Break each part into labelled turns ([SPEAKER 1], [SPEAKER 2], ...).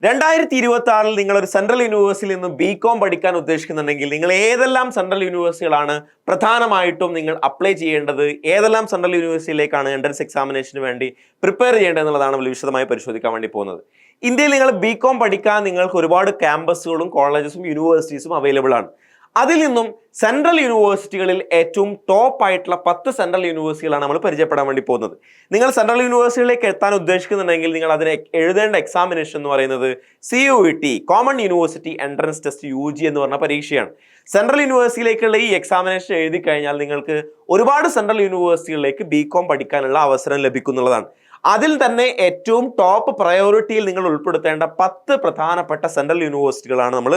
[SPEAKER 1] 2026 നിങ്ങൾ ഒരു സെൻട്രൽ യൂണിവേഴ്സിറ്റിയിൽ നിന്ന് ബികോം പഠിക്കാൻ ഉദ്ദേശിക്കുന്നുണ്ടെങ്കിൽ നിങ്ങൾ ഏതെല്ലാം സെൻട്രൽ യൂണിവേഴ്സിറ്റികളാണ് പ്രധാനമായിട്ടും നിങ്ങൾ അപ്ലൈ ചെയ്യേണ്ടത്, ഏതെല്ലാം സെൻട്രൽ യൂണിവേഴ്സിറ്റിയിലേക്കാണ് എൻട്രൻസ് എക്സാമിനേഷന് വേണ്ടി പ്രിപ്പയർ ചെയ്യേണ്ടത് എന്നുള്ളതാണ് നമ്മൾ വിശദമായി പരിശോധിക്കാൻ വേണ്ടി പോകുന്നത്. ഇന്ത്യയിൽ നിങ്ങൾ ബികോം പഠിക്കാൻ നിങ്ങൾക്ക് ഒരുപാട് ക്യാമ്പസുകളും കോളേജസും യൂണിവേഴ്സിറ്റീസും അവൈലബിൾ ആണ്. അതിൽ നിന്നും സെൻട്രൽ യൂണിവേഴ്സിറ്റികളിൽ ഏറ്റവും ടോപ്പ് ആയിട്ടുള്ള 10 സെൻട്രൽ യൂണിവേഴ്സിറ്റികളാണ് നമ്മൾ പരിചയപ്പെടാൻ വേണ്ടി പോകുന്നത്. നിങ്ങൾ സെൻട്രൽ യൂണിവേഴ്സിറ്റികളിലേക്ക് എത്താൻ ഉദ്ദേശിക്കുന്നുണ്ടെങ്കിൽ നിങ്ങൾ അതിന് എഴുതേണ്ട എക്സാമിനേഷൻ എന്ന് പറയുന്നത് CUET, common university entrance test UG എന്ന് പറഞ്ഞ പരീക്ഷയാണ്. സെൻട്രൽ യൂണിവേഴ്സിറ്റിയിലേക്കുള്ള ഈ എക്സാമിനേഷൻ എഴുതി കഴിഞ്ഞാൽ നിങ്ങൾക്ക് ഒരുപാട് സെൻട്രൽ യൂണിവേഴ്സിറ്റികളിലേക്ക് ബികോം പഠിക്കാനുള്ള അവസരം ലഭിക്കുന്നുള്ളതാണ്. അതിൽ തന്നെ ഏറ്റവും ടോപ്പ് പ്രയോറിറ്റിയിൽ നിങ്ങൾ ഉൾപ്പെടുത്തേണ്ട 10 പ്രധാനപ്പെട്ട സെൻട്രൽ യൂണിവേഴ്സിറ്റികളാണ് നമ്മൾ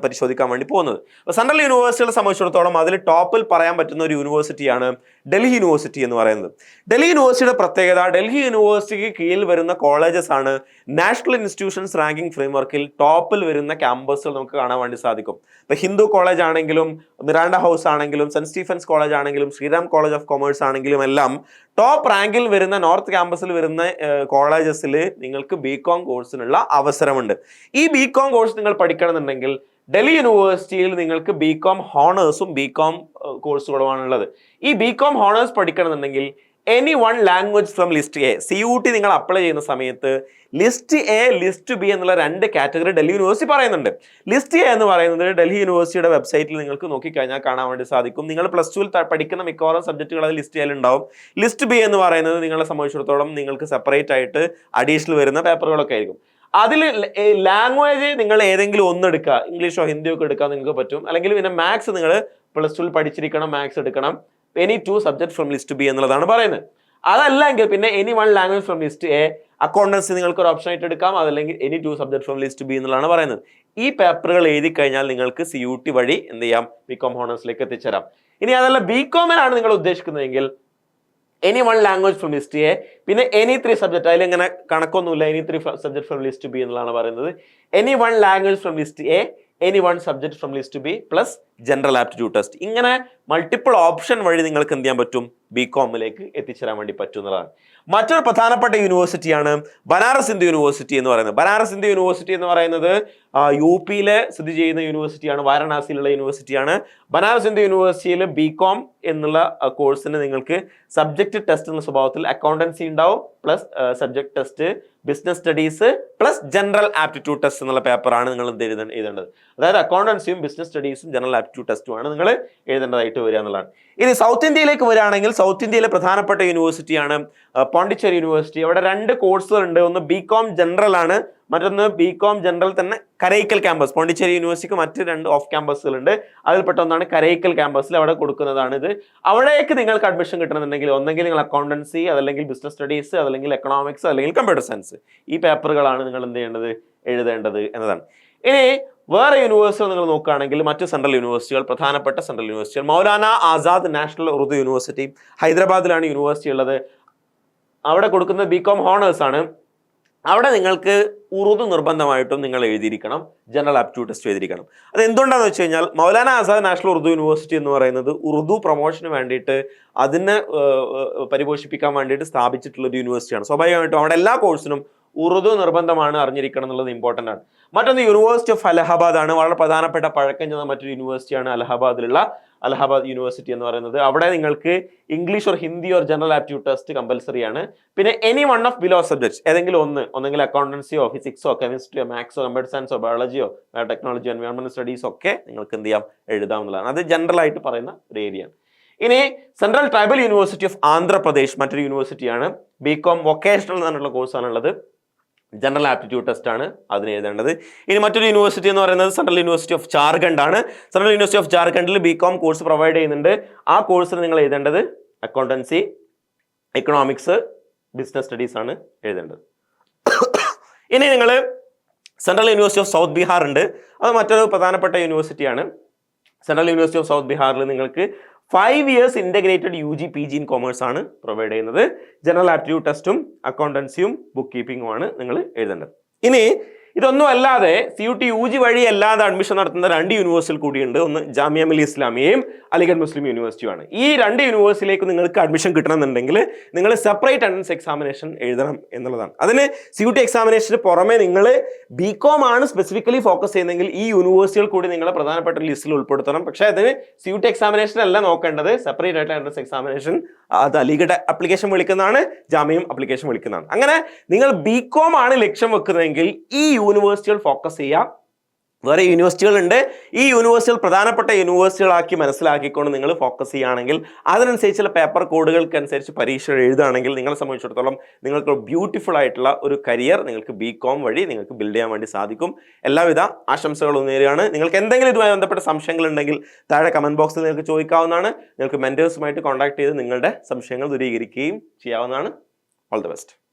[SPEAKER 1] പരിശോധിക്കാൻ വേണ്ടി പോകുന്നത്. സെൻട്രൽ യൂണിവേഴ്സിറ്റികളെ സംബന്ധിച്ചിടത്തോളം അതിൽ ടോപ്പിൽ പറയാൻ പറ്റുന്ന ഒരു യൂണിവേഴ്സിറ്റിയാണ് ഡൽഹി യൂണിവേഴ്സിറ്റി എന്ന് പറയുന്നത്. ഡൽഹി യൂണിവേഴ്സിറ്റിയുടെ പ്രത്യേകത, ഡൽഹി യൂണിവേഴ്സിറ്റിക്ക് കീഴിൽ വരുന്ന കോളേജസ് ആണ് നാഷണൽ ഇൻസ്റ്റിറ്റ്യൂഷൻസ് റാങ്കിംഗ് ഫ്രെയിംവർക്കിൽ ടോപ്പിൽ വരുന്ന ക്യാമ്പസുകൾ നമുക്ക് കാണാൻ വേണ്ടി സാധിക്കും. ഇപ്പൊ ഹിന്ദു കോളേജ് ആണെങ്കിലും, മിറാൻഡ ഹൗസ് ആണെങ്കിലും, സെന്റ് സ്റ്റീഫൻസ് കോളേജ് ആണെങ്കിലും, ശ്രീറാം കോളേജ് ഓഫ് കൊമേഴ്സ് ആണെങ്കിലും എല്ലാം ടോപ്പ് റാങ്കിൽ വരുന്ന നോർത്ത് ക്യാമ്പസിൽ വരുന്ന കോളേജസിൽ നിങ്ങൾക്ക് ബികോം കോഴ്സിനുള്ള അവസരമുണ്ട്. ഈ ബികോം കോഴ്സ് നിങ്ങൾ പഠിക്കണമെന്നുണ്ടെങ്കിൽ ഡൽഹി യൂണിവേഴ്സിറ്റിയിൽ നിങ്ങൾക്ക് ബികോം ഹോണേഴ്സും ബികോം കോഴ്സുകളുമാണുള്ളത്. ഈ ബികോം ഹോണേഴ്സ് പഠിക്കണമെന്നുണ്ടെങ്കിൽ any one language from list A, CUT നിങ്ങൾ അപ്ലൈ ചെയ്യുന്ന സമയത്ത് ലിസ്റ്റ് എ, ലിസ്റ്റ് ബി എന്നുള്ള 2 കാറ്റഗറി ഡൽഹി യൂണിവേഴ്സിറ്റി പറയുന്നുണ്ട്. ലിസ്റ്റ് എ എന്ന് പറയുന്നത് ഡൽഹി യൂണിവേഴ്സിറ്റിയുടെ വെബ്സൈറ്റിൽ നിങ്ങൾക്ക് നോക്കിക്കഴിഞ്ഞാൽ കാണാൻ വേണ്ടി സാധിക്കും. നിങ്ങൾ +2 പഠിക്കുന്ന മിക്കവാറും സബ്ജക്റ്റുകൾ അത് ലിസ്റ്റ് എയിൽ ഉണ്ടാവും. ലിസ്റ്റ് ബി എന്ന് പറയുന്നത് നിങ്ങളെ സംബന്ധിച്ചിടത്തോളം നിങ്ങൾക്ക് സെപ്പറേറ്റ് ആയിട്ട് അഡീഷണൽ വരുന്ന പേപ്പറുകളൊക്കെ ആയിരിക്കും. അതിൽ ലാംഗ്വേജ് നിങ്ങൾ ഏതെങ്കിലും ഒന്ന് എടുക്കുക, ഇംഗ്ലീഷോ ഹിന്ദിയോ ഒക്കെ എടുക്കാൻ നിങ്ങൾക്ക് പറ്റും. അല്ലെങ്കിൽ പിന്നെ മാത്സ് നിങ്ങൾ +2 പഠിച്ചിരിക്കണം, മാത്സ് എടുക്കണം. Any 2 subject from list B എന്നുള്ളതാണ് പറയുന്നത്. അതല്ലെങ്കിൽ പിന്നെ any one language from list A, accountancy നിങ്ങൾക്ക് ഒരു ഓപ്ഷൻ ആയിട്ട് എടുക്കാം. അതല്ലെങ്കിൽ any 2 subject from list B എന്നുള്ളതാണ് പറയുന്നത്. ഈ പേപ്പറുകൾ എഴുതി കഴിഞ്ഞാൽ നിങ്ങൾക്ക് CUT വഴി എന്ത് ചെയ്യാം, ബികോം ഹോണേഴ്സിലേക്ക് എത്തിച്ചേരാം. ഇനി അതല്ല ബികോമിനാണ് നിങ്ങൾ ഉദ്ദേശിക്കുന്നതെങ്കിൽ any one language from list A, പിന്നെ എനി 3 സബ്ജക്ട്, അതിൽ ഇങ്ങനെ കണക്കൊന്നുമില്ല, any 3 subject from list B എന്നുള്ളതാണ് പറയുന്നത്. Any one language from list A, any one subject from list B plus general aptitude test. ഇങ്ങനെ മൾട്ടിപ്പിൾ ഓപ്ഷൻ വഴി നിങ്ങൾക്ക് എന്ത് ചെയ്യാൻ പറ്റും, ബികോമിലേക്ക് എത്തിച്ചേരാൻ വേണ്ടി പറ്റുന്നതാണ്. മറ്റൊരു പ്രധാനപ്പെട്ട യൂണിവേഴ്സിറ്റിയാണ് ബനാറസ് ഹിന്ദു യൂണിവേഴ്സിറ്റി എന്ന് പറയുന്നത്. ബനാറസ് ഹിന്ദു യൂണിവേഴ്സിറ്റി എന്ന് പറയുന്നത് UP സ്ഥിതി ചെയ്യുന്ന യൂണിവേഴ്സിറ്റിയാണ്, വാരണാസിയിലുള്ള യൂണിവേഴ്സിറ്റിയാണ്. ബനാറസ് ഹിന്ദു യൂണിവേഴ്സിറ്റിയിൽ ബികോം എന്നുള്ള കോഴ്സിന് നിങ്ങൾക്ക് സബ്ജക്ട് ടെസ്റ്റ് എന്ന സ്വഭാവത്തിൽ അക്കൗണ്ടൻസി ഉണ്ടാവും, plus subject test, business studies plus general aptitude test എന്നുള്ള പേപ്പറാണ് നിങ്ങൾ എഴുതേണ്ടത്. അതായത് അക്കൗണ്ടൻസിയും ബിസിനസ് സ്റ്റഡീസും ജനറൽ ആപ്റ്റിറ്റ്യൂഡ് ടെസ്റ്റുമാണ് നിങ്ങൾ എഴുതേണ്ടതായിട്ട് വരിക എന്നുള്ളതാണ്. ഇനി സൗത്ത് ഇന്ത്യയിലേക്ക് വരികയാണെങ്കിൽ സൗത്ത് ഇന്ത്യയിലെ പ്രധാനപ്പെട്ട യൂണിവേഴ്സിറ്റിയാണ് പോണ്ടിച്ചേരി യൂണിവേഴ്സിറ്റി. അവിടെ 2 കോഴ്സുകൾ ഉണ്ട്. ഒന്ന് ബികോം ജനറൽ ആണ്, മറ്റൊന്ന് ബികോം ജനറൽ തന്നെ കരൈക്കൽ ക്യാമ്പസ്. പോണ്ടിച്ചേരി യൂണിവേഴ്സിറ്റിക്ക് മറ്റ് 2 ഓഫ് ക്യാമ്പസുകളുണ്ട്. അതിൽപ്പെട്ട ഒന്നാണ് കരൈക്കൽ ക്യാമ്പസിൽ അവിടെ കൊടുക്കുന്നതാണ് ഇത്. അവിടേക്ക് നിങ്ങൾക്ക് അഡ്മിഷൻ കിട്ടണമെന്നുണ്ടെങ്കിൽ ഒന്നെങ്കിൽ നിങ്ങൾ അക്കൗണ്ടൻസി, അതല്ലെങ്കിൽ ബിസിനസ് സ്റ്റഡീസ്, അതല്ലെങ്കിൽ എക്കണോമിക്സ്, അല്ലെങ്കിൽ കമ്പ്യൂട്ടർ സയൻസ്, ഈ പേപ്പറുകളാണ് നിങ്ങൾ എന്ത് ചെയ്യേണ്ടത്, എഴുതേണ്ടത് എന്നതാണ്. ഇനി വേറെ യൂണിവേഴ്സിറ്റികൾ നിങ്ങൾ നോക്കുകയാണെങ്കിൽ മറ്റ് സെൻട്രൽ യൂണിവേഴ്സിറ്റികൾ, പ്രധാനപ്പെട്ട സെൻട്രൽ യൂണിവേഴ്സിറ്റികൾ, മൗലാന ആസാദ് നാഷണൽ ഉറുദു യൂണിവേഴ്സിറ്റി ഹൈദരാബാദിലാണ് യൂണിവേഴ്സിറ്റി ഉള്ളത്. അവിടെ കൊടുക്കുന്നത് ബികോം ഹോണേഴ്സ് ആണ്. അവിടെ നിങ്ങൾക്ക് ഉറുദു നിർബന്ധമായിട്ടും നിങ്ങൾ എഴുതിയിരിക്കണം, ജനറൽ ആപ്റ്റിറ്റ്യൂഡ് ടെസ്റ്റ് എഴുതിയിരിക്കണം. അത് എന്തുകൊണ്ടാണെന്ന് വെച്ച് കഴിഞ്ഞാൽ മൗലാന ആസാദ് നാഷണൽ ഉറുദു യൂണിവേഴ്സിറ്റി എന്ന് പറയുന്നത് ഉറുദു പ്രൊമോഷന് വേണ്ടിയിട്ട് അതിനെ പരിപോഷിപ്പിക്കാൻ വേണ്ടിയിട്ട് സ്ഥാപിച്ചിട്ടുള്ള ഒരു യൂണിവേഴ്സിറ്റിയാണ്. സ്വാഭാവികമായിട്ടും അവിടെ എല്ലാ കോഴ്സിനും ഉറുദു നിർബന്ധമാണ്, അറിഞ്ഞിരിക്കണം എന്നുള്ളത് ഇമ്പോർട്ടൻ്റ് ആണ്. മറ്റൊന്ന് യൂണിവേഴ്സിറ്റി ഓഫ് അലഹബാദ് ആണ്. വളരെ പ്രധാനപ്പെട്ട പഴക്കം ചെന്ന മറ്റൊരു യൂണിവേഴ്സിറ്റിയാണ് അലഹബാദിലുള്ള അലഹബാദ് യൂണിവേഴ്സിറ്റി എന്ന് പറയുന്നത്. അവിടെ നിങ്ങൾക്ക് English or Hindi or general aptitude test compulsory ആണ്. പിന്നെ any one of below subjects, ഏതെങ്കിലും ഒന്നെങ്കിൽ അക്കൗണ്ടൻസിയോ ഫിസിക്സോ കെമിസ്ട്രിയോ മാത്സോ കമ്പ്യൂട്ടർ സയൻസോ ബയോളജിയോ ടെക്നോളജിയോ എൻവയോൺമെന്റ് സ്റ്റഡീസോ ഒക്കെ നിങ്ങൾക്ക് എന്ത് ചെയ്യാം, എഴുതാവുന്നതാണ്. അത് ജനറൽ ആയിട്ട് പറയുന്ന ഒരു ഏരിയയാണ്. ഇനി central tribal university of Andhra Pradesh മറ്റൊരു യൂണിവേഴ്സിറ്റിയാണ്. ബികോം വൊക്കേഷണൽ എന്നുള്ള കോഴ്സാണുള്ളത്. ജനറൽ ആപ്റ്റിറ്റ്യൂഡ് ടെസ്റ്റ് ആണ് അതിന് എഴുതേണ്ടത്. ഇനി മറ്റൊരു യൂണിവേഴ്സിറ്റി എന്ന് പറയുന്നത് സെൻട്രൽ യൂണിവേഴ്സിറ്റി ഓഫ് ജാർഖണ്ഡ് ആണ്. സെൻട്രൽ യൂണിവേഴ്സിറ്റി ഓഫ് ജാർഖണ്ഡിൽ ബികോം കോഴ്സ് പ്രൊവൈഡ് ചെയ്യുന്നുണ്ട്. ആ കോഴ്സിൽ നിങ്ങൾ എഴുതേണ്ടത് അക്കൗണ്ടൻസി, എക്കണോമിക്സ്, ബിസിനസ് സ്റ്റഡീസ് ആണ് എഴുതേണ്ടത്. ഇനി നിങ്ങൾ central university of south Bihar ഉണ്ട്. അത് മറ്റൊരു പ്രധാനപ്പെട്ട യൂണിവേഴ്സിറ്റിയാണ്. സെൻട്രൽ യൂണിവേഴ്സിറ്റി ഓഫ് സൗത്ത് ബീഹാറിൽ നിങ്ങൾക്ക് 5 years integrated UG PG in commerce ആണ് പ്രൊവൈഡ് ചെയ്യുന്നത്. ജനറൽ ആപ്റ്റിറ്റ്യൂഡ് ടെസ്റ്റും അക്കൗണ്ടൻസിയും ബുക്ക് കീപ്പിംഗും ആണ് നിങ്ങൾ എഴുതേണ്ടത്. ഇനി ഇതൊന്നും അല്ലാതെ CUT UG വഴി അല്ലാതെ അഡ്മിഷൻ നടത്തുന്ന 2 യൂണിവേഴ്സിറ്റികൾ കൂടിയുണ്ട്. ഒന്ന് ജാമിയ മിലിയ ഇസ്ലാമിയയും അലിഗഡ് മുസ്ലിം യൂണിവേഴ്സിറ്റിയുമാണ്. ഈ 2 യൂണിവേഴ്സിറ്റിയിലേക്ക് നിങ്ങൾക്ക് അഡ്മിഷൻ കിട്ടണമെന്നുണ്ടെങ്കിൽ നിങ്ങൾ സെപ്പറേറ്റ് എൻട്രൻസ് എക്സാമിനേഷൻ എഴുതണം എന്നുള്ളതാണ്. അതിന് CUT എക്സാമിനേഷന് പുറമെ നിങ്ങൾ BCom ആണ് സ്പെസിഫിക്കലി ഫോക്കസ് ചെയ്യുന്നതെങ്കിൽ ഈ യൂണിവേഴ്സിറ്റികൾ കൂടി നിങ്ങളെ പ്രധാനപ്പെട്ട ലിസ്റ്റിൽ ഉൾപ്പെടുത്തണം. പക്ഷേ അതിന് CUT എക്സാമിനേഷൻ അല്ല നോക്കേണ്ടത്, സെപ്പറേറ്റ് ആയിട്ട് എൻട്രൻസ് എക്സാമിനേഷൻ അത് അലിഗഡ് അപ്ലിക്കേഷൻ വിളിക്കുന്നതാണ്, ജാമിയം അപ്ലിക്കേഷൻ വിളിക്കുന്നതാണ്. അങ്ങനെ നിങ്ങൾ BCom ആണ് ലക്ഷ്യം വെക്കുന്നതെങ്കിൽ ഈ യൂണിവേഴ്സിറ്റികൾ ഫോക്കസ് ചെയ്യുക. വേറെ യൂണിവേഴ്സിറ്റികളുണ്ട്, ഈ യൂണിവേഴ്സിറ്റികൾ പ്രധാനപ്പെട്ട യൂണിവേഴ്സിറ്റികളാക്കി മനസ്സിലാക്കിക്കൊണ്ട് നിങ്ങൾ ഫോക്കസ് ചെയ്യുകയാണെങ്കിൽ അതിനനുസരിച്ചുള്ള പേപ്പർ കോഡുകൾക്കനുസരിച്ച് പരീക്ഷ എഴുതുകയാണെങ്കിൽ നിങ്ങളെ സംബന്ധിച്ചിടത്തോളം നിങ്ങൾക്ക് ബ്യൂട്ടിഫുൾ ആയിട്ടുള്ള ഒരു കരിയർ നിങ്ങൾക്ക് BCom വഴി നിങ്ങൾക്ക് ബിൽഡ് ചെയ്യാൻ വേണ്ടി സാധിക്കും. എല്ലാവിധ ആശംസകളും നേരുകയാണ്. നിങ്ങൾക്ക് എന്തെങ്കിലും ഇതുമായി ബന്ധപ്പെട്ട സംശയങ്ങൾ ഉണ്ടെങ്കിൽ താഴെ കമന്റ് ബോക്സിൽ നിങ്ങൾക്ക് ചോദിക്കാവുന്നതാണ്. നിങ്ങൾക്ക് മെന്റേഴ്സുമായിട്ട് കോൺടാക്ട് ചെയ്ത് നിങ്ങളുടെ സംശയങ്ങൾ ദൂരീകരിക്കുകയും ചെയ്യാവുന്നതാണ്. All the best.